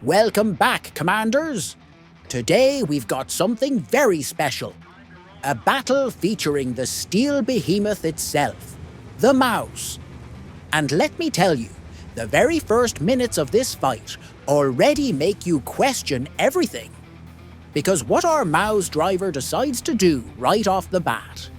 Welcome back, Commanders! Today we've got something very special. A battle featuring the steel behemoth itself, the mouse. And let me tell you, the very first minutes of this fight already make you question everything. Because what our mouse driver decides to do right off the bat,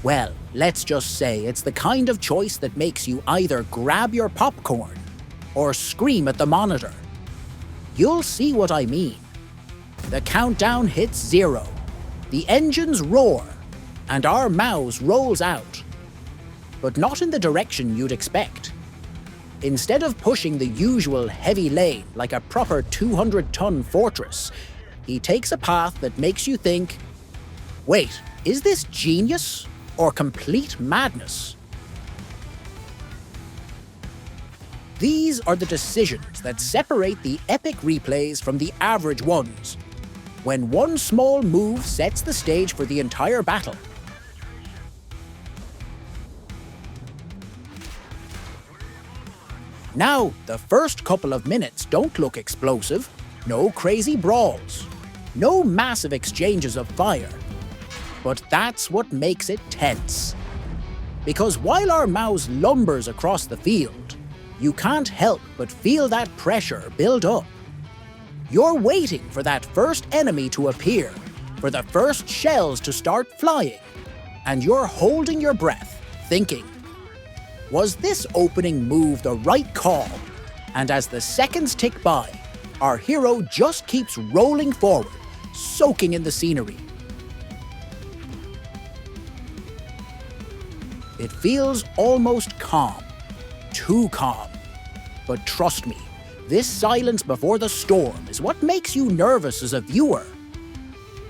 well, let's just say it's the kind of choice that makes you either grab your popcorn or scream at the monitor. You'll see what I mean. The countdown hits 0, the engines roar, and our mouse rolls out. But not in the direction you'd expect. Instead of pushing the usual heavy lane like a proper 200-ton fortress, he takes a path that makes you think, wait, is this genius or complete madness? These are the decisions that separate the epic replays from the average ones, when one small move sets the stage for the entire battle. Now, the first couple of minutes don't look explosive, no crazy brawls, no massive exchanges of fire. But that's what makes it tense. Because while our mouse lumbers across the field, you can't help but feel that pressure build up. You're waiting for that first enemy to appear, for the first shells to start flying, and you're holding your breath, thinking, was this opening move the right call? And as the seconds tick by, our hero just keeps rolling forward, soaking in the scenery. It feels almost calm, too calm. But trust me, this silence before the storm is what makes you nervous as a viewer.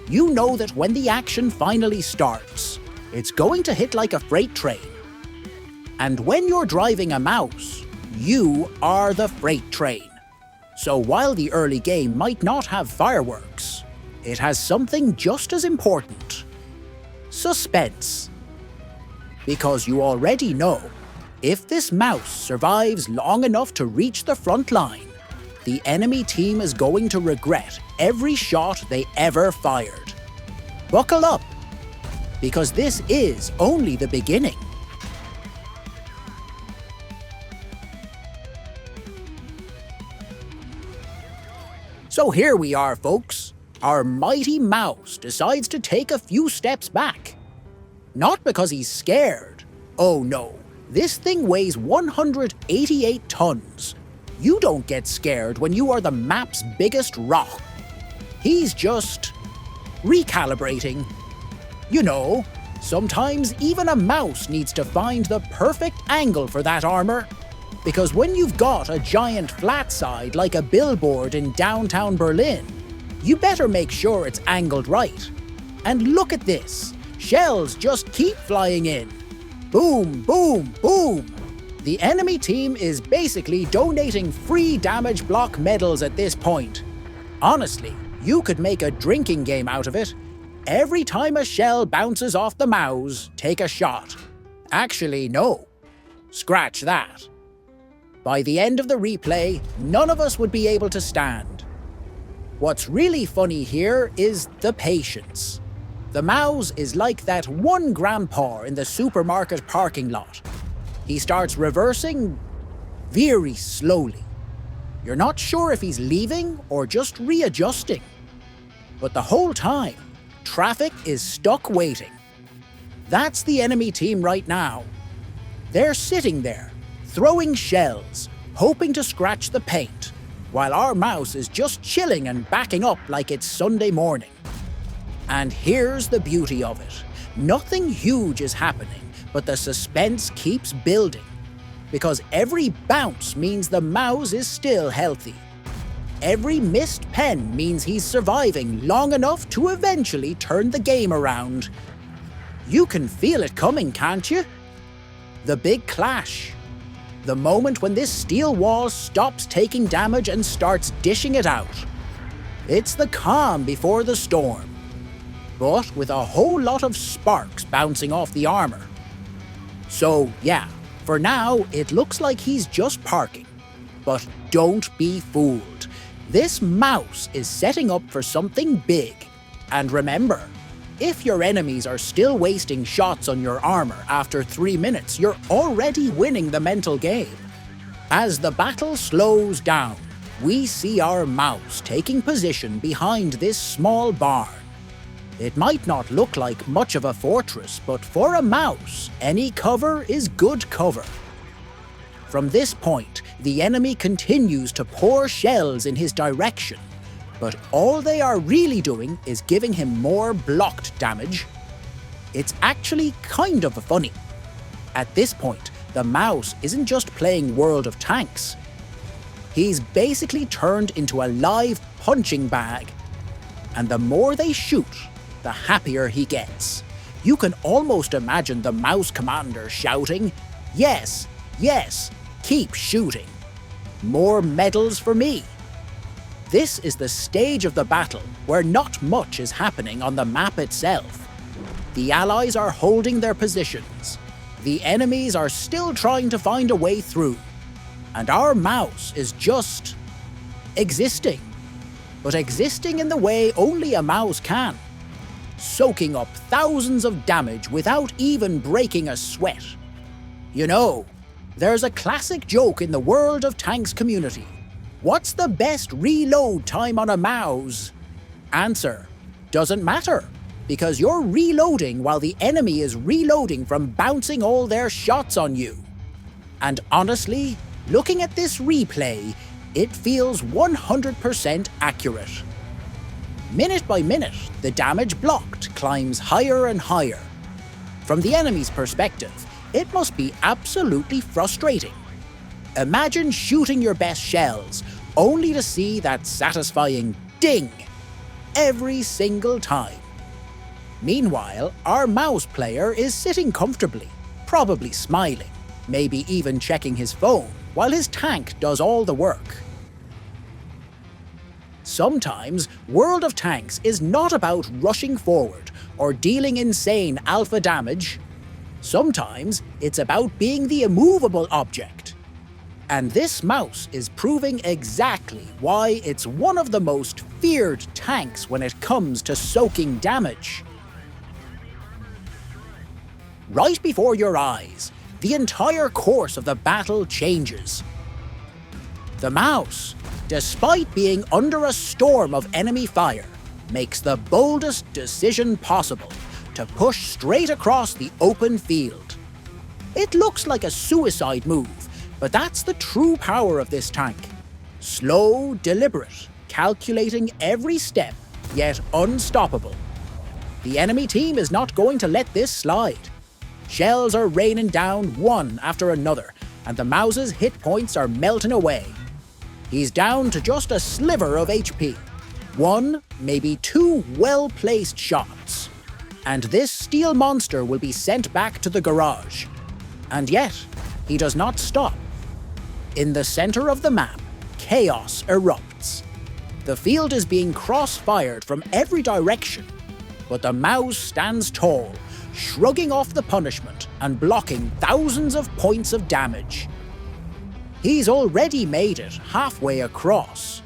You know that when the action finally starts, it's going to hit like a freight train. And when you're driving a mouse, you are the freight train. So while the early game might not have fireworks, it has something just as important: suspense. Because you already know, if this mouse survives long enough to reach the front line, the enemy team is going to regret every shot they ever fired. Buckle up, because this is only the beginning. So here we are, folks. Our mighty mouse decides to take a few steps back. Not because he's scared. Oh no. This thing weighs 188 tons. You don't get scared when you are the map's biggest rock. He's just recalibrating. You know, sometimes even a mouse needs to find the perfect angle for that armor. Because when you've got a giant flat side like a billboard in downtown Berlin, you better make sure it's angled right. And look at this. Shells just keep flying in. Boom, boom, boom! The enemy team is basically donating free damage block medals at this point. Honestly, you could make a drinking game out of it. Every time a shell bounces off the mouse, take a shot. Actually, no. Scratch that. By the end of the replay, none of us would be able to stand. What's really funny here is the patience. The mouse is like that one grandpa in the supermarket parking lot. He starts reversing very slowly. You're not sure if he's leaving or just readjusting. But the whole time, traffic is stuck waiting. That's the enemy team right now. They're sitting there, throwing shells, hoping to scratch the paint, while our mouse is just chilling and backing up like it's Sunday morning. And here's the beauty of it. Nothing huge is happening, but the suspense keeps building. Because every bounce means the mouse is still healthy. Every missed pen means he's surviving long enough to eventually turn the game around. You can feel it coming, can't you? The big clash. The moment when this steel wall stops taking damage and starts dishing it out. It's the calm before the storm. But with a whole lot of sparks bouncing off the armor. So yeah, for now it looks like he's just parking. But don't be fooled. This mouse is setting up for something big. And remember, if your enemies are still wasting shots on your armor after 3 minutes, you're already winning the mental game. As the battle slows down, we see our mouse taking position behind this small barn. It might not look like much of a fortress, but for a mouse, any cover is good cover. From this point, the enemy continues to pour shells in his direction, but all they are really doing is giving him more blocked damage. It's actually kind of funny. At this point, the mouse isn't just playing World of Tanks. He's basically turned into a live punching bag. And the more they shoot, the happier he gets. You can almost imagine the mouse commander shouting, "Yes, yes, keep shooting. More medals for me." This is the stage of the battle where not much is happening on the map itself. The allies are holding their positions. The enemies are still trying to find a way through. And our mouse is just existing. But existing in the way only a mouse can. Soaking up thousands of damage without even breaking a sweat. You know, there's a classic joke in the World of Tanks community. What's the best reload time on a mouse? Answer: doesn't matter, because you're reloading while the enemy is reloading from bouncing all their shots on you. And honestly, looking at this replay, it feels 100% accurate. Minute by minute, the damage blocked climbs higher and higher. From the enemy's perspective, it must be absolutely frustrating. Imagine shooting your best shells, only to see that satisfying ding every single time. Meanwhile, our mouse player is sitting comfortably, probably smiling, maybe even checking his phone, while his tank does all the work. Sometimes, World of Tanks is not about rushing forward or dealing insane alpha damage. Sometimes, it's about being the immovable object. And this mouse is proving exactly why it's one of the most feared tanks when it comes to soaking damage. Right before your eyes, the entire course of the battle changes. The mouse, despite being under a storm of enemy fire, makes the boldest decision possible to push straight across the open field. It looks like a suicide move, but that's the true power of this tank. Slow, deliberate, calculating every step, yet unstoppable. The enemy team is not going to let this slide. Shells are raining down one after another, and the mouse's hit points are melting away. He's down to just a sliver of HP. One, maybe two well-placed shots. And this steel monster will be sent back to the garage. And yet, he does not stop. In the center of the map, chaos erupts. The field is being cross-fired from every direction, but the mouse stands tall, shrugging off the punishment and blocking thousands of points of damage. He's already made it halfway across,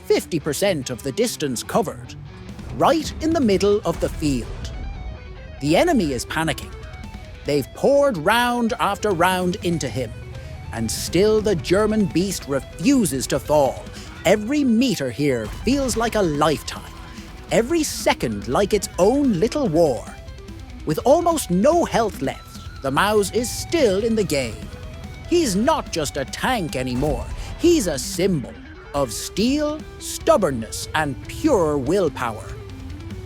50% of the distance covered, right in the middle of the field. The enemy is panicking. They've poured round after round into him, and still the German beast refuses to fall. Every meter here feels like a lifetime, every second like its own little war. With almost no health left, the mouse is still in the game. He's not just a tank anymore, he's a symbol of steel, stubbornness, and pure willpower.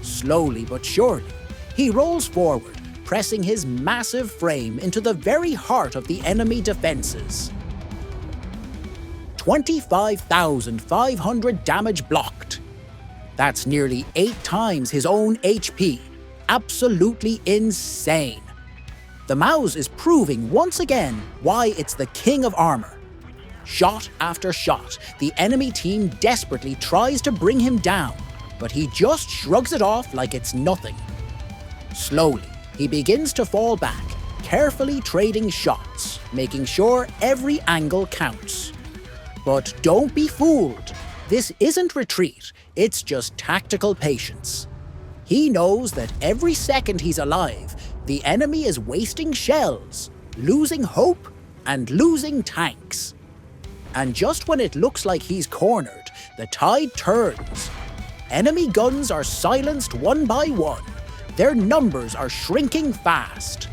Slowly but surely, he rolls forward, pressing his massive frame into the very heart of the enemy defenses. 25,500 damage blocked. That's nearly 8 times his own HP. Absolutely insane. The mouse is proving once again why it's the king of armor. Shot after shot, the enemy team desperately tries to bring him down, but he just shrugs it off like it's nothing. Slowly, he begins to fall back, carefully trading shots, making sure every angle counts. But don't be fooled. This isn't retreat, it's just tactical patience. He knows that every second he's alive, the enemy is wasting shells, losing hope, and losing tanks. And just when it looks like he's cornered, the tide turns. Enemy guns are silenced one by one. Their numbers are shrinking fast.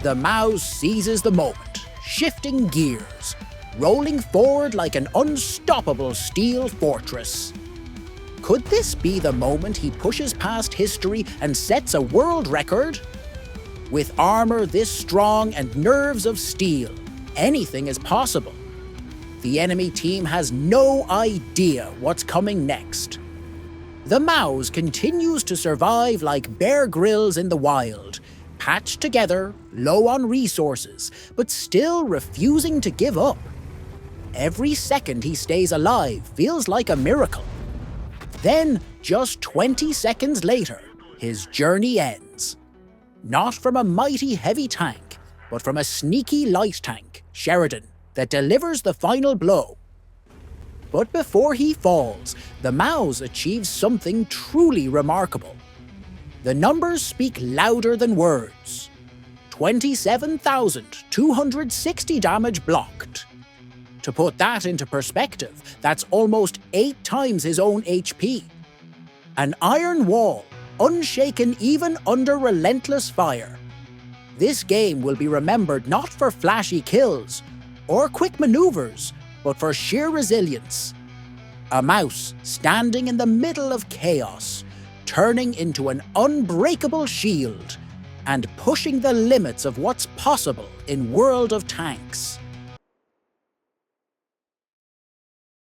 The mouse seizes the moment, shifting gears, rolling forward like an unstoppable steel fortress. Could this be the moment he pushes past history and sets a world record? With armor this strong and nerves of steel, anything is possible. The enemy team has no idea what's coming next. The mouse continues to survive like Bear Grylls in the wild, patched together, low on resources, but still refusing to give up. Every second he stays alive feels like a miracle. Then, just 20 seconds later, his journey ends. Not from a mighty heavy tank, but from a sneaky light tank, Sheridan, that delivers the final blow. But before he falls, the mouse achieves something truly remarkable. The numbers speak louder than words. 27,260 damage blocked. To put that into perspective, that's almost 8 times his own HP. An iron wall, unshaken even under relentless fire. This game will be remembered not for flashy kills or quick maneuvers, but for sheer resilience. A mouse standing in the middle of chaos, turning into an unbreakable shield, and pushing the limits of what's possible in World of Tanks.